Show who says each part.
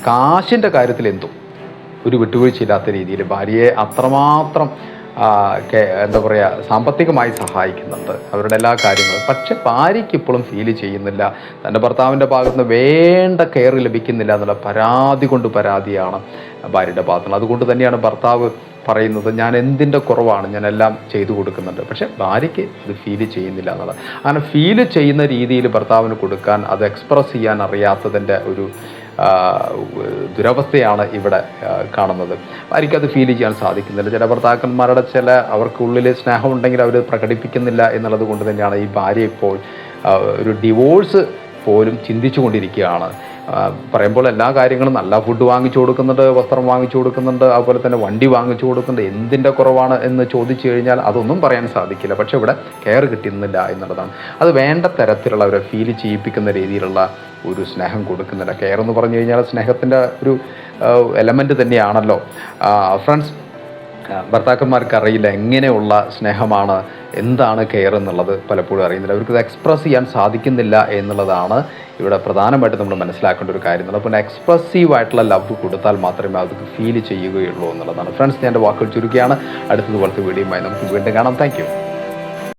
Speaker 1: കാശിൻ്റെ കാര്യത്തിൽ എന്തും ഒരു വിട്ടുവീഴ്ചയില്ലാത്ത രീതിയിൽ ഭാര്യയെ അത്രമാത്രം എന്താ പറയുക, സാമ്പത്തികമായി സഹായിക്കുന്നുണ്ട് അവരുടെ എല്ലാ കാര്യങ്ങളും. പക്ഷെ ഭാര്യയ്ക്ക് ഇപ്പോഴും ഫീൽ ചെയ്യുന്നില്ല, തൻ്റെ ഭർത്താവിൻ്റെ ഭാഗത്ത് നിന്ന് വേണ്ട കെയർ ലഭിക്കുന്നില്ല എന്നുള്ള പരാതിയാണ് ഭാര്യയുടെ ഭാഗത്തുനിന്ന്. അതുകൊണ്ട് തന്നെയാണ് ഭർത്താവ് പറയുന്നത്, ഞാൻ എന്തിൻ്റെ കുറവാണ്, ഞാനെല്ലാം ചെയ്തു കൊടുക്കുന്നുണ്ട്. പക്ഷേ ഭാര്യയ്ക്ക് അത് ഫീൽ ചെയ്യുന്നില്ല എന്നുള്ളത്. അങ്ങനെ ഫീൽ ചെയ്യുന്ന രീതിയിൽ ഭർത്താവിന് കൊടുക്കാൻ, അത് എക്സ്പ്രസ് ചെയ്യാൻ അറിയാത്തതിൻ്റെ ഒരു ദുരവസ്ഥയാണ് ഇവിടെ കാണുന്നത്. ഭാര്യയ്ക്കത് ഫീൽ ചെയ്യാൻ സാധിക്കുന്നില്ല. ചില ഭർത്താക്കന്മാരുടെ അവർക്കുള്ളിൽ സ്നേഹമുണ്ടെങ്കിൽ അവർ പ്രകടിപ്പിക്കുന്നില്ല എന്നുള്ളത് കൊണ്ട് തന്നെയാണ് ഈ ഭാര്യ ഇപ്പോൾ ഒരു ഡിവോഴ്സ് പോലും ചിന്തിച്ചു കൊണ്ടിരിക്കുകയാണ്. പറയുമ്പോൾ എല്ലാ കാര്യങ്ങളും, നല്ല ഫുഡ് വാങ്ങിച്ചു കൊടുക്കുന്നുണ്ട്, വസ്ത്രം വാങ്ങിച്ചു കൊടുക്കുന്നുണ്ട്, അതുപോലെ തന്നെ വണ്ടി വാങ്ങിച്ചു കൊടുക്കുന്നുണ്ട്. എന്തിൻ്റെ കുറവാണ് എന്ന് ചോദിച്ചു കഴിഞ്ഞാൽ അതൊന്നും പറയാൻ സാധിക്കില്ല. പക്ഷേ ഇവിടെ കെയർ കിട്ടുന്നില്ല എന്നുള്ളതാണ്. അത് വേണ്ട തരത്തിലുള്ള അവരെ ഫീൽ ചെയ്യിപ്പിക്കുന്ന രീതിയിലുള്ള ഒരു സ്നേഹം കൊടുക്കുന്നില്ല. കെയർ എന്ന് പറഞ്ഞു കഴിഞ്ഞാൽ സ്നേഹത്തിൻ്റെ ഒരു എലമെൻറ്റ് തന്നെയാണല്ലോ. ഫ്രണ്ട്സ്, ഭർത്താക്കന്മാർക്ക് അറിയില്ല എങ്ങനെയുള്ള സ്നേഹമാണ്, എന്താണ് കെയർ എന്നുള്ളത് പലപ്പോഴും അറിയുന്നില്ല. അവർക്കത് എക്സ്പ്രസ് ചെയ്യാൻ സാധിക്കുന്നില്ല എന്നുള്ളതാണ് ഇവിടെ പ്രധാനമായിട്ട് നമ്മൾ മനസ്സിലാക്കേണ്ട ഒരു കാര്യം എന്നുള്ളത്. പിന്നെ എക്സ്പ്രസീവായിട്ടുള്ള ലവ് കൊടുത്താൽ മാത്രമേ അതൊക്കെ ഫീൽ ചെയ്യുകയുള്ളൂ എന്നുള്ളതാണ്. ഫ്രണ്ട്സ്, ഞാൻ എൻ്റെ വാക്കുകൾ ചുരുക്കുകയാണ്. അടുത്തതുപോലത്തെ വീഡിയോയുമായി നമുക്ക് വീണ്ടും കാണാം. Thank you.